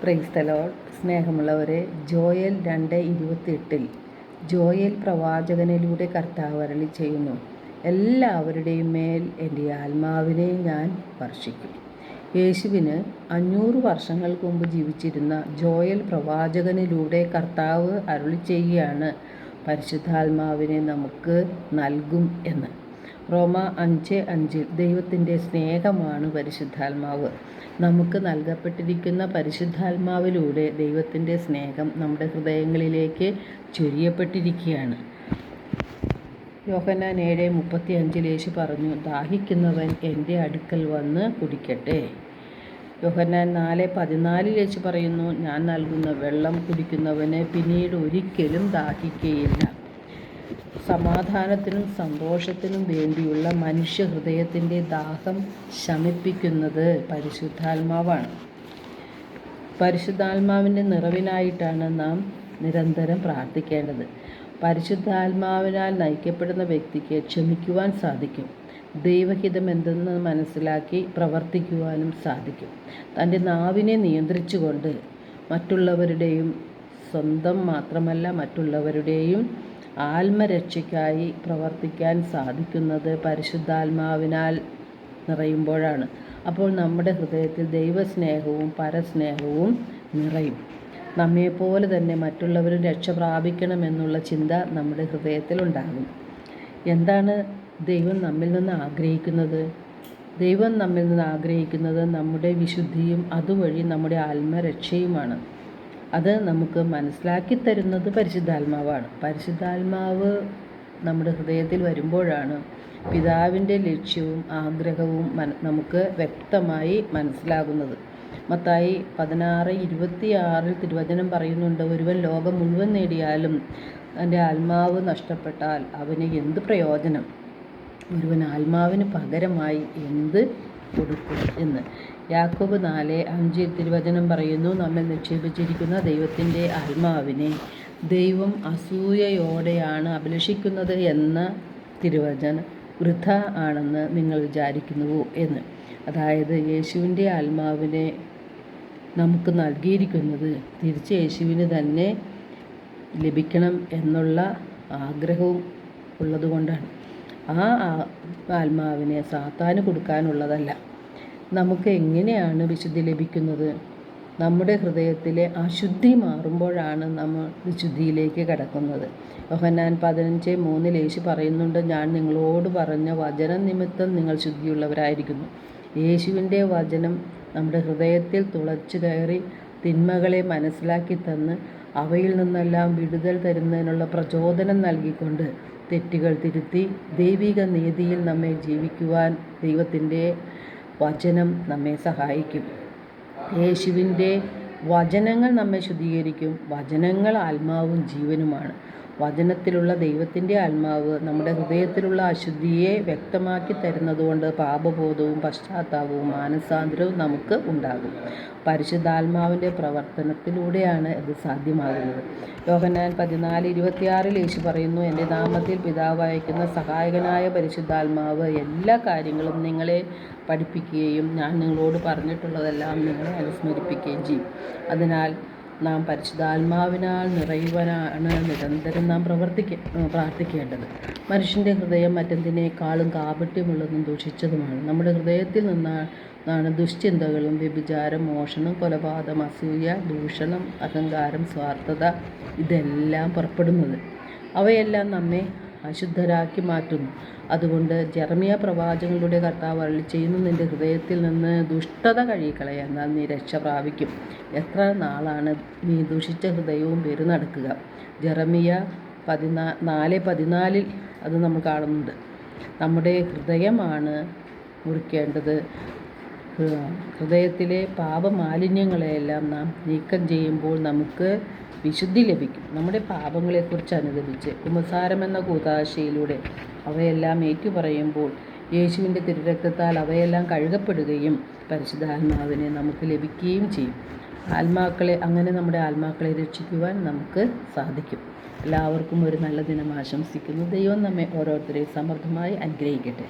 Praise the Lord. സ്നേഹമുള്ളവരെ, Joel 2:28 Joel പ്രവാചകനിലൂടെ കർത്താവ് അരുളി ചെയ്യുന്നു, എല്ലാവരുടെയും മേൽ എൻ്റെ ആത്മാവിനെ ഞാൻ വർഷിക്കും. യേശുവിന് 500 വർഷങ്ങൾക്ക് മുമ്പ് ജീവിച്ചിരുന്ന ജോയൽ പ്രവാചകനിലൂടെ കർത്താവ് അരുളി ചെയ്യുകയാണ്, പരിശുദ്ധാത്മാവിനെ നമുക്ക് നൽകും എന്ന്. റോമ 5:5 ദൈവത്തിൻ്റെ സ്നേഹമാണ് പരിശുദ്ധാത്മാവ്. നമുക്ക് നൽകപ്പെട്ടിരിക്കുന്ന പരിശുദ്ധാത്മാവിലൂടെ ദൈവത്തിൻ്റെ സ്നേഹം നമ്മുടെ ഹൃദയങ്ങളിലേക്ക് ചൊരിയപ്പെട്ടിരിക്കുകയാണ്. യോഹന്നാൻ 7:35 യേശു പറഞ്ഞു, ദാഹിക്കുന്നവൻ എൻ്റെ അടുക്കൽ വന്ന് കുടിക്കട്ടെ. യോഹന്നാൻ 4:14 യേശു പറയുന്നു, ഞാൻ നൽകുന്ന വെള്ളം കുടിക്കുന്നവന് പിന്നീട് ഒരിക്കലും ദാഹിക്കുകയില്ല. സമാധാനത്തിനും സന്തോഷത്തിനും വേണ്ടിയുള്ള മനുഷ്യ ഹൃദയത്തിൻ്റെ ദാഹം ശമിപ്പിക്കുന്നത് പരിശുദ്ധാത്മാവാണ്. പരിശുദ്ധാത്മാവിൻ്റെ നിറവിനായിട്ടാണ് നാം നിരന്തരം പ്രാർത്ഥിക്കേണ്ടത്. പരിശുദ്ധാത്മാവിനാൽ നയിക്കപ്പെടുന്ന വ്യക്തിക്ക് ക്ഷമിക്കുവാൻ സാധിക്കും. ദൈവഹിതം എന്തെന്ന് മനസ്സിലാക്കി പ്രവർത്തിക്കുവാനും സാധിക്കും. തൻ്റെ നാവിനെ നിയന്ത്രിച്ചുകൊണ്ട് മറ്റുള്ളവരുടെയും സ്വന്തം മാത്രമല്ല മറ്റുള്ളവരുടെയും ആത്മരക്ഷയ്ക്കായി പ്രവർത്തിക്കാൻ സാധിക്കുന്നത് പരിശുദ്ധാത്മാവിനാൽ നിറയുമ്പോഴാണ്. അപ്പോൾ നമ്മുടെ ഹൃദയത്തിൽ ദൈവസ്നേഹവും പരസ്നേഹവും നിറയും. നമ്മെപ്പോലെ തന്നെ മറ്റുള്ളവരും രക്ഷ പ്രാപിക്കണമെന്നുള്ള ചിന്ത നമ്മുടെ ഹൃദയത്തിലുണ്ടാകും. എന്താണ് ദൈവം നമ്മിൽ നിന്ന് ആഗ്രഹിക്കുന്നത്? ദൈവം നമ്മിൽ നിന്ന് ആഗ്രഹിക്കുന്നത് നമ്മുടെ വിശുദ്ധിയും അതുവഴി നമ്മുടെ ആത്മരക്ഷയുമാണ്. അത് നമുക്ക് മനസ്സിലാക്കി തരുന്നത് പരിശുദ്ധാത്മാവാണ്. പരിശുദ്ധാത്മാവ് നമ്മുടെ ഹൃദയത്തിൽ വരുമ്പോഴാണ് പിതാവിൻ്റെ ലക്ഷ്യവും ആഗ്രഹവും നമുക്ക് വ്യക്തമായി മനസ്സിലാകുന്നത്. മത്തായി 16:26 തിരുവചനം പറയുന്നുണ്ട്, ഒരുവൻ ലോകം മുഴുവൻ നേടിയാലും തൻ്റെ ആത്മാവ് നഷ്ടപ്പെട്ടാൽ അവന് എന്ത് പ്രയോജനം? ഒരുവൻ ആത്മാവിന് പകരമായി എന്ത് കൊടുക്കും എന്ന്. യാക്കോബ് 4:5 തിരുവചനം പറയുന്നു, നമ്മെ നിക്ഷേപിച്ചിരിക്കുന്ന ദൈവത്തിൻ്റെ ആത്മാവിനെ ദൈവം അസൂയയോടെയാണ് അഭിലഷിക്കുന്നത് എന്ന തിരുവചനം വൃഥ ആണെന്ന് നിങ്ങൾ വിചാരിക്കുന്നുവോ എന്ന്. അതായത് യേശുവിൻ്റെ ആത്മാവിനെ നമുക്ക് നൽകിയിരിക്കുന്നത് തിരിച്ച് യേശുവിന് തന്നെ ലഭിക്കണം എന്നുള്ള ആഗ്രഹവും ഉള്ളതുകൊണ്ടാണ്. ആ ആത്മാവിനെ സാത്താന് കൊടുക്കാനുള്ളതല്ല. നമുക്ക് എങ്ങനെയാണ് വിശുദ്ധി ലഭിക്കുന്നത്? നമ്മുടെ ഹൃദയത്തിലെ അശുദ്ധി മാറുമ്പോഴാണ് നമ്മൾ വിശുദ്ധിയിലേക്ക് കടക്കുന്നത്. യോഹന്നാൻ 15:3 യേശു പറയുന്നുണ്ട്, ഞാൻ നിങ്ങളോട് പറഞ്ഞ വചനം നിമിത്തം നിങ്ങൾ ശുദ്ധിയുള്ളവരായിരിക്കുന്നു. യേശുവിൻ്റെ വചനം നമ്മുടെ ഹൃദയത്തിൽ തുളച്ചു കയറി തിന്മകളെ മനസ്സിലാക്കി തന്ന് അവയിൽ നിന്നെല്ലാം വിടുതൽ തരുന്നതിനുള്ള പ്രചോദനം നൽകിക്കൊണ്ട് തെറ്റുകൾ തിരുത്തി ദൈവിക നീതിയിൽ നമ്മെ ജീവിക്കുവാൻ ദൈവത്തിൻ്റെ വചനം നമ്മെ സഹായിക്കും. യേശുവിൻ്റെ വചനങ്ങൾ നമ്മെ ശുദ്ധീകരിക്കും. വചനങ്ങൾ ആത്മാവും ജീവനുമാണ്. വചനത്തിലുള്ള ദൈവത്തിൻ്റെ ആത്മാവ് നമ്മുടെ ഹൃദയത്തിലുള്ള അശുദ്ധിയെ വ്യക്തമാക്കി തരുന്നതുകൊണ്ട് പാപബോധവും പശ്ചാത്താപവും മാനസാന്തരവും നമുക്ക് ഉണ്ടാകും. പരിശുദ്ധാത്മാവിൻ്റെ പ്രവർത്തനത്തിലൂടെയാണ് ഇത് സാധ്യമാകുന്നത്. യോഹന്നാൻ 14:26 യേശു പറയുന്നു, എൻ്റെ നാമത്തിൽ പിതാവ് അയക്കുന്ന സഹായകനായ പരിശുദ്ധാത്മാവ് എല്ലാ കാര്യങ്ങളും നിങ്ങളെ പഠിപ്പിക്കുകയും ഞാൻ നിങ്ങളോട് പറഞ്ഞിട്ടുള്ളതെല്ലാം നിങ്ങളെ അനുസ്മരിപ്പിക്കുകയും ചെയ്യും. അതിനാൽ നാം പരിശുദ്ധാത്മാവിനാൽ നിറയുവാനാണ് നിരന്തരം നാം പ്രാർത്ഥിക്കേണ്ടത്. മനുഷ്യൻ്റെ ഹൃദയം മറ്റെന്തിനേക്കാളും കാപട്യമുള്ളതും ദൂഷിച്ചതുമാണ്. നമ്മുടെ ഹൃദയത്തിൽ നിന്നാണ് ദുശ്ചിന്തകളും വ്യഭിചാരം, മോഷണം, കൊലപാതകം, അസൂയ, ദൂഷണം, അഹങ്കാരം, സ്വാർത്ഥത ഇതെല്ലാം പുറപ്പെടുന്നത്. അവയെല്ലാം നമ്മെ അശുദ്ധരാക്കി മാറ്റുന്നു. അതുകൊണ്ട് ജെറമ്യ പ്രവാചകനിലൂടെ കർത്താവ് അരുളി ചെയ്യുന്നു, നിൻ്റെ ഹൃദയത്തിൽ നിന്ന് ദുഷ്ടത കഴുകിക്കളയുക, എന്നാൽ നീ രക്ഷ പ്രാപിക്കും. എത്ര നാളാണ് നീ ദുഷിച്ച ഹൃദയവും പേര് നടക്കുക? ജെറമ്യ 4:14 അത് നമ്മൾ കാണുന്നുണ്ട്. നമ്മുടെ ഹൃദയമാണ് മുറിക്കേണ്ടത്. ഹൃദയത്തിലെ പാപമാലിന്യങ്ങളെയെല്ലാം നാം നീക്കം ചെയ്യുമ്പോൾ നമുക്ക് വിശുദ്ധി ലഭിക്കും. നമ്മുടെ പാപങ്ങളെക്കുറിച്ച് അനുദപിച്ച് കുമ്പസാരം എന്ന കൂദാശയിലൂടെ അവയെല്ലാം ഏറ്റുപറയുമ്പോൾ യേശുവിൻ്റെ തിരുരക്തത്താൽ അവയെല്ലാം കഴുകപ്പെടുകയും പരിശുദ്ധാത്മാവിനെ നമുക്ക് ലഭിക്കുകയും ചെയ്യും. അങ്ങനെ നമ്മുടെ ആത്മാക്കളെ രക്ഷിക്കുവാൻ നമുക്ക് സാധിക്കും. എല്ലാവർക്കും ഒരു നല്ല ദിനം ആശംസിക്കുന്നു. ദൈവം നമ്മെ ഓരോരുത്തരെയും സമൃദ്ധമായി അനുഗ്രഹിക്കട്ടെ.